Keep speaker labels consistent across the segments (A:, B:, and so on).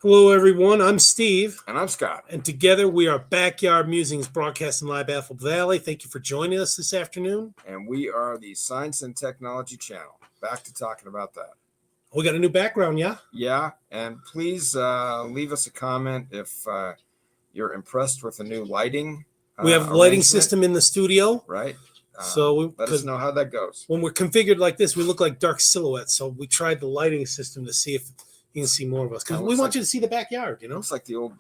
A: Hello, everyone. I'm Steve,
B: And I'm Scott.
A: and together we are Backyard Musings broadcasting live Apple Valley. Thank you for joining us this afternoon.
B: And we are the Science and Technology channel. Back to talking about that.
A: We got a new background, yeah?
B: Yeah, and please leave us a comment if you're impressed with the new lighting.
A: We have a lighting system in the studio.
B: Right.
A: So
B: let us know how that goes.
A: When we're configured like this, we look like dark silhouettes. So we tried the lighting system to see if you can see more of us. Because we want you to see the backyard,
B: Looks like the old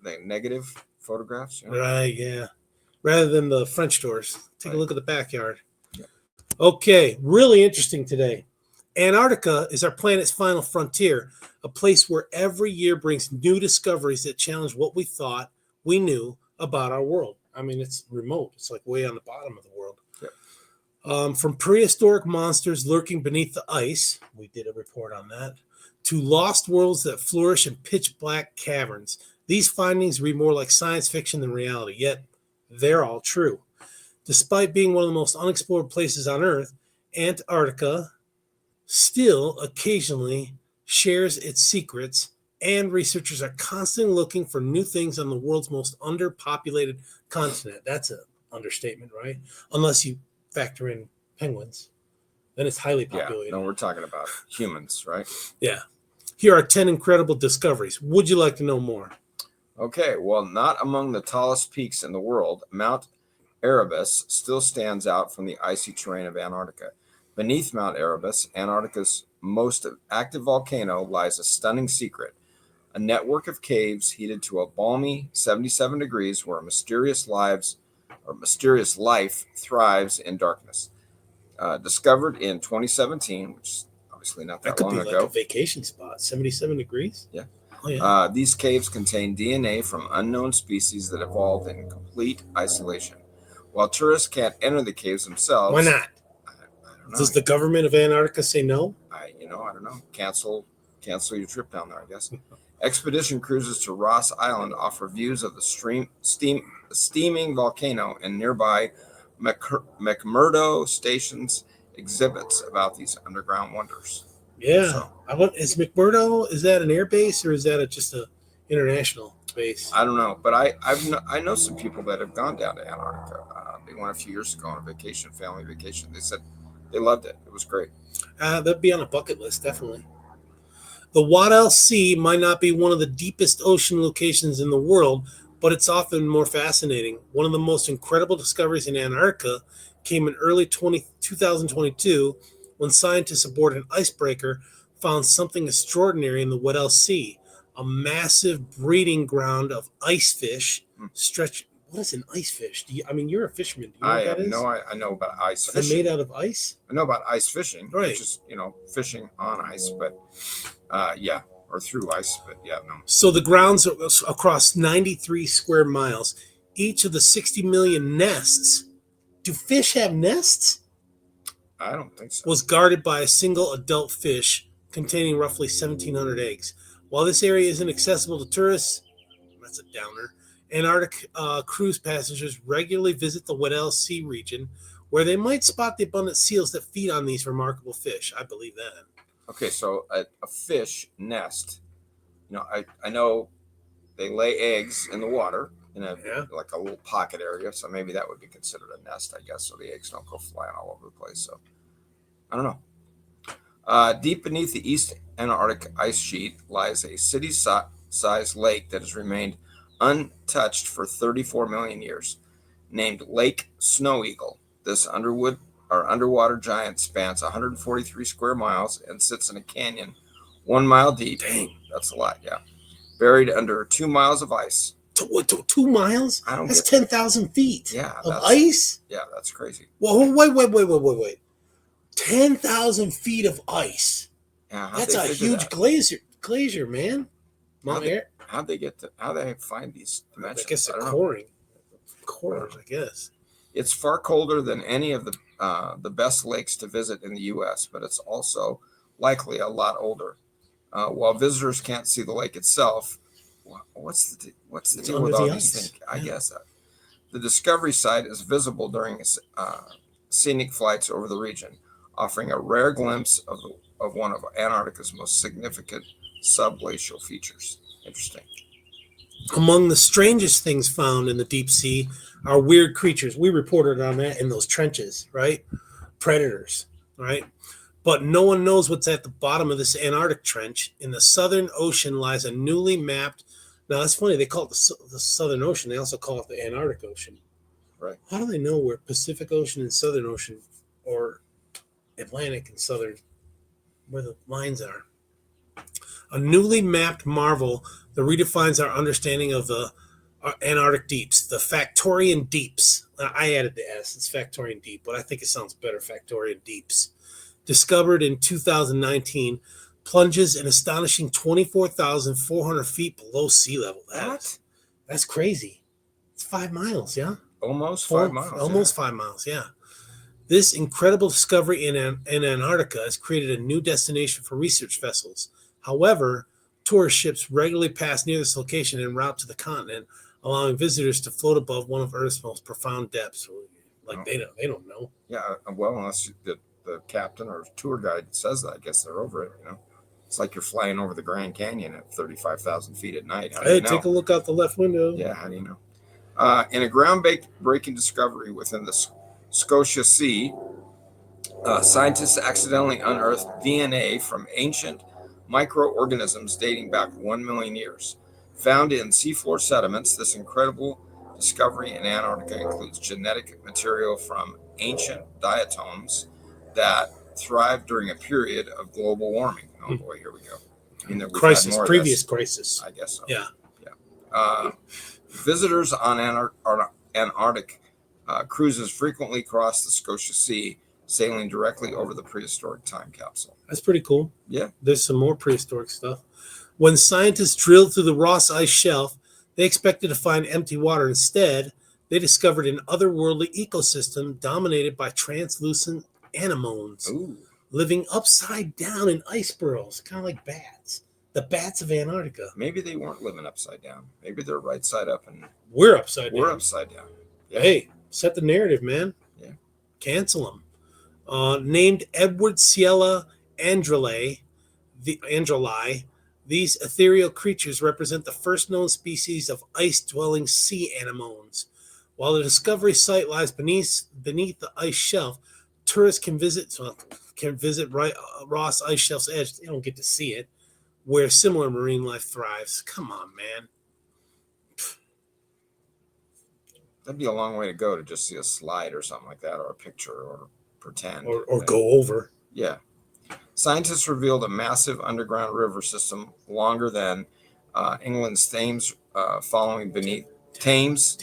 B: the negative photographs.
A: Right, yeah. Rather than the French doors. Take a look at the backyard.
B: Yeah.
A: Okay, really interesting today. Antarctica is our planet's final frontier, a place where every year brings new discoveries that challenge what we thought we knew about our world. I mean, it's remote. It's like way on the bottom of the world.
B: Yep.
A: From prehistoric monsters lurking beneath the ice, we did a report on that, to lost worlds that flourish in pitch black caverns. These findings read more like science fiction than reality, yet they're all true. Despite being one of the most unexplored places on Earth, Antarctica still occasionally shares its secrets, and researchers are constantly looking for new things on the world's most underpopulated continent. That's an understatement, right? Unless you factor in penguins. Then it's highly populated.
B: Yeah, no, we're talking about humans, right?
A: Yeah. Here are 10 incredible discoveries. Would you like to know more?
B: Okay, well, not among the tallest peaks in the world, Mount Erebus still stands out from the icy terrain of Antarctica. Beneath Mount Erebus, Antarctica's most active volcano, lies a stunning secret. A network of caves heated to a balmy 77 degrees where mysterious life thrives in darkness. Discovered in 2017, which is obviously not that long
A: ago. That could be like a vacation spot, 77 degrees?
B: Yeah.
A: Oh, yeah.
B: These caves contain DNA from unknown species that evolved in complete isolation. While tourists can't enter the caves themselves...
A: Why not? Does the government of Antarctica say no?
B: I don't know. Cancel your trip down there, I guess. Expedition cruises to Ross Island offer views of the steaming volcano, and nearby McMurdo stations exhibits about these underground wonders.
A: Yeah. Is McMurdo, is that an air base or is that just a international base?
B: I don't know, but I know some people that have gone down to Antarctica. They went a few years ago on a vacation, family vacation. They said they loved it. It was great.
A: That'd be on a bucket list, definitely. The Weddell Sea might not be one of the deepest ocean locations in the world, but it's often more fascinating. One of the most incredible discoveries in Antarctica came in early 2022 when scientists aboard an icebreaker found something extraordinary in the Weddell Sea, a massive breeding ground of ice fish stretched. What is an ice fish? You're a fisherman. Do you know what that is?
B: I know about ice
A: fishing. They're made out of ice?
B: I know about ice fishing,
A: right?
B: Which is, fishing on ice, but yeah, or through ice, but yeah, no.
A: So the grounds are across 93 square miles, each of the 60 million nests. Do fish have nests?
B: I don't think so.
A: Was guarded by a single adult fish containing roughly 1,700 eggs. While this area isn't accessible to tourists, that's a downer. Antarctic cruise passengers regularly visit the Weddell Sea region, where they might spot the abundant seals that feed on these remarkable fish. I believe that.
B: Okay, so a fish nest, I know they lay eggs in the water in like a little pocket area, so maybe that would be considered a nest, I guess, so the eggs don't go flying all over the place. So I don't know. Deep beneath the East Antarctic ice sheet lies a city-sized lake that has remained untouched for 34 million years, named Lake Snow Eagle. This underwater giant spans 143 square miles and sits in a canyon 1 mile deep.
A: Dang,
B: that's a lot, yeah. Buried under 2 miles of ice.
A: 2 miles? That's 10,000 feet.
B: Yeah,
A: of ice.
B: Yeah, that's crazy.
A: Well, wait. 10,000 feet of ice.
B: Yeah,
A: that's a huge glacier, man.
B: How they find these dimensions?
A: I guess they're cores, I guess.
B: It's far colder than any of the best lakes to visit in the U.S., but it's also likely a lot older. While visitors can't see the lake itself, what's the deal with all these things? I guess the discovery site is visible during scenic flights over the region, offering a rare glimpse of one of Antarctica's most significant subglacial features. Interesting.
A: Among the strangest things found in the deep sea are weird creatures. We reported on that in those trenches, right? Predators, right? But no one knows what's at the bottom of this Antarctic trench. In the Southern Ocean lies a newly mapped. Now, that's funny. They call it the Southern Ocean. They also call it the Antarctic Ocean.
B: Right.
A: How do they know where Pacific Ocean and Southern Ocean or Atlantic and Southern, where the lines are? A newly mapped marvel that redefines our understanding of the Antarctic deeps, the Factorian deeps. I added the S. It's Factorian deep, but I think it sounds better, Factorian deeps. Discovered in 2019, plunges an astonishing 24,400 feet below sea level. That's crazy. It's 5 miles, yeah?
B: Almost 5 miles.
A: Almost 5 miles, yeah. This incredible discovery in Antarctica has created a new destination for research vessels. However, tourist ships regularly pass near this location en route to the continent, allowing visitors to float above one of Earth's most profound depths. Like they don't know.
B: Yeah, well, unless the captain or tour guide says that, I guess they're over it. It's like you're flying over the Grand Canyon at 35,000 feet at night.
A: Hey, take a look out the left window.
B: Yeah, how do you know? In a groundbreaking discovery within the Scotia Sea, scientists accidentally unearthed DNA from ancient microorganisms dating back 1 million years. Found in seafloor sediments, this incredible discovery in Antarctica includes genetic material from ancient diatoms that thrived during a period of global warming. Oh boy, here we go.
A: Previous crisis.
B: I guess so.
A: Yeah.
B: Visitors on Antarctic cruises frequently cross the Scotia Sea, sailing directly over the prehistoric time capsule.
A: That's pretty cool.
B: Yeah.
A: There's some more prehistoric stuff. When scientists drilled through the Ross Ice Shelf, they expected to find empty water. Instead, they discovered an otherworldly ecosystem dominated by translucent anemones.
B: Ooh.
A: Living upside down in ice burrows, kind of like bats. The bats of Antarctica.
B: Maybe they weren't living upside down. Maybe they're right side up and
A: we're upside down.
B: We're upside down. Yeah.
A: Hey, set the narrative, man.
B: Yeah.
A: Cancel them. Named Edward Ciela Andrelei, these ethereal creatures represent the first known species of ice-dwelling sea anemones. While the discovery site lies beneath the ice shelf, tourists can visit Ross Ice Shelf's edge. They don't get to see it, where similar marine life thrives. Come on, man.
B: That'd be a long way to go to just see a slide or something like that, or a picture, or pretend.
A: Or go over.
B: Yeah. Scientists revealed a massive underground river system longer than England's Thames, following beneath Thames.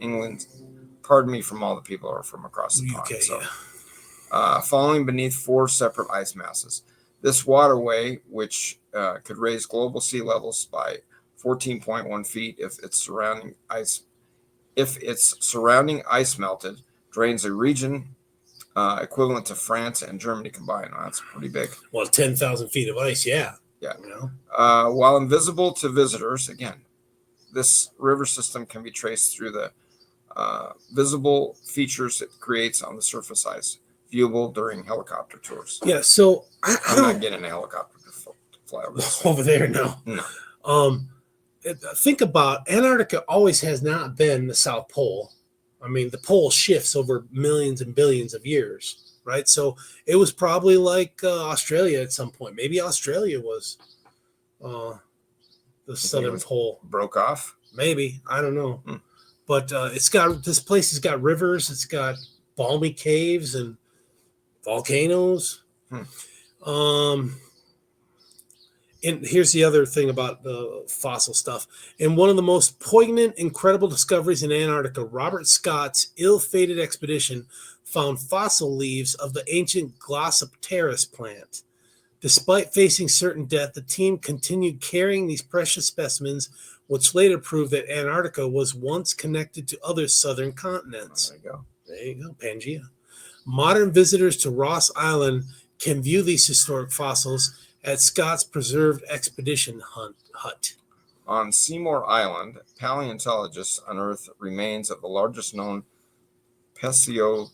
B: England. Pardon me from all the people who are from across the pond. So, falling beneath 4 separate ice masses. This waterway, which could raise global sea levels by 14.1 feet if its surrounding ice melted, drains a region equivalent to France and Germany combined. Well, that's pretty big.
A: Well, 10,000 feet of ice, yeah.
B: Yeah. While invisible to visitors, again, this river system can be traced through the visible features it creates on the surface ice, viewable during helicopter tours.
A: Yeah, so
B: I'm not getting a helicopter to fly over this.
A: Over there, no. Think about Antarctica always has not been the South Pole. I mean, the pole shifts over millions and billions of years, right? So it was probably like Australia at some point. Maybe Australia was the southern pole.
B: Broke off?
A: Maybe. I don't know. But this place has got rivers. It's got balmy caves and volcanoes. And here's the other thing about the fossil stuff. In one of the most poignant, incredible discoveries in Antarctica, Robert Scott's ill-fated expedition found fossil leaves of the ancient Glossopteris plant. Despite facing certain death, the team continued carrying these precious specimens, which later proved that Antarctica was once connected to other southern continents. There you go, Pangea. Modern visitors to Ross Island can view these historic fossils at Scott's Preserved Expedition Hut.
B: On Seymour Island, paleontologists unearthed remains of the largest known plesiosaur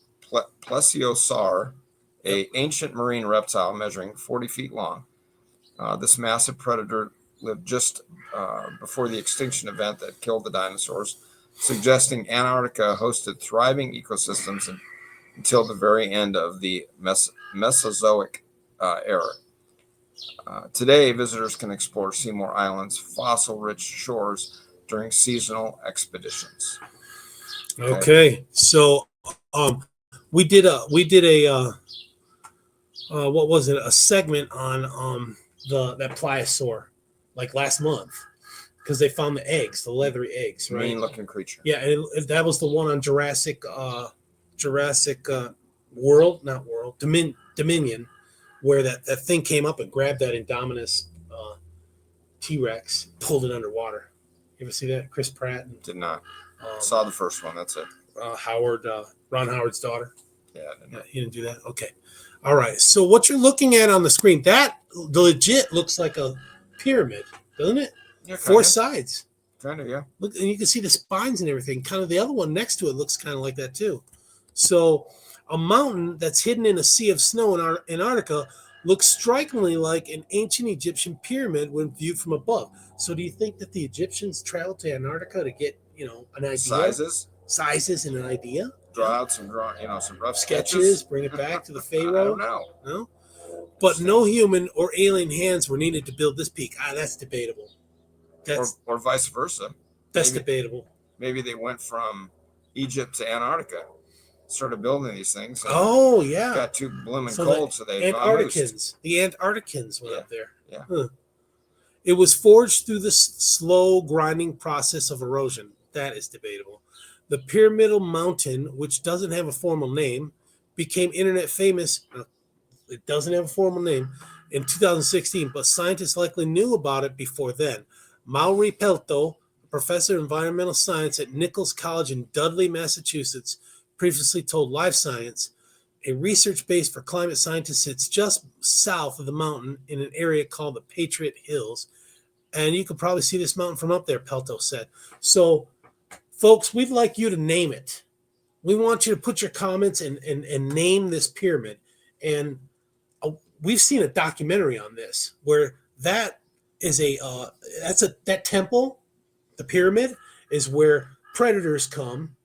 B: a ancient marine reptile measuring 40 feet long. This massive predator lived just before the extinction event that killed the dinosaurs, suggesting Antarctica hosted thriving ecosystems until the very end of the Mesozoic era. Today, visitors can explore Seymour Island's fossil-rich shores during seasonal expeditions.
A: Okay, so we did a what was it? A segment on that pliosaur, like last month, because they found the eggs, the leathery eggs, right?
B: Mean-looking creature.
A: Yeah, and that was the one on Jurassic World, not World, Dominion, where that thing came up and grabbed that Indominus T-Rex, pulled it underwater. You ever see that? Chris Pratt? And,
B: did not. Saw the first one. That's it.
A: Ron Howard's daughter.
B: Yeah,
A: you didn't do that? Okay. All right. So what you're looking at on the screen, that legit looks like a pyramid, doesn't it?
B: Yeah,
A: Four sides.
B: Kind of, yeah.
A: Look, and you can see the spines and everything. Kind of the other one next to it looks kind of like that too. So a mountain that's hidden in a sea of snow in Antarctica looks strikingly like an ancient Egyptian pyramid when viewed from above. So do you think that the Egyptians traveled to Antarctica to get, an idea? Sizes and an idea?
B: Draw out some rough
A: sketches, bring it back to the Pharaoh?
B: I don't know.
A: No? But no human or alien hands were needed to build this peak. That's debatable.
B: Or vice versa.
A: That's debatable.
B: Maybe they went from Egypt to Antarctica, started building these things.
A: Oh, yeah.
B: Got too blooming cold, so they
A: Antarcticans. The Antarcticans went up there.
B: Yeah.
A: Huh. It was forged through the slow grinding process of erosion. That is debatable. The pyramidal mountain, which doesn't have a formal name, became internet famous. It doesn't have a formal name in 2016, but scientists likely knew about it before then. Maury Pelto, a professor of environmental science at Nichols College in Dudley, Massachusetts, previously told Live Science, a research base for climate scientists sits just south of the mountain in an area called the Patriot Hills. And you could probably see this mountain from up there, Pelto said. So, folks, we'd like you to name it. We want you to put your comments and name this pyramid. And we've seen a documentary on this where that is that temple, the pyramid, is where predators come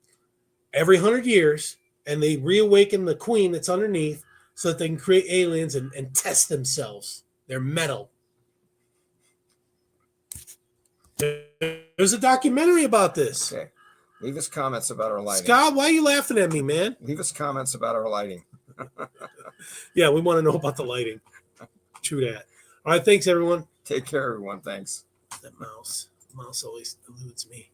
A: every 100 years and they reawaken the queen that's underneath so that they can create aliens and test themselves. Their metal. There's a documentary about this.
B: Okay. Leave us comments about our lighting.
A: Scott, why are you laughing at me, man?
B: Leave us comments about our lighting.
A: Yeah, we want to know about the lighting. True that. All right, thanks, everyone.
B: Take care, everyone. Thanks.
A: That mouse always eludes me.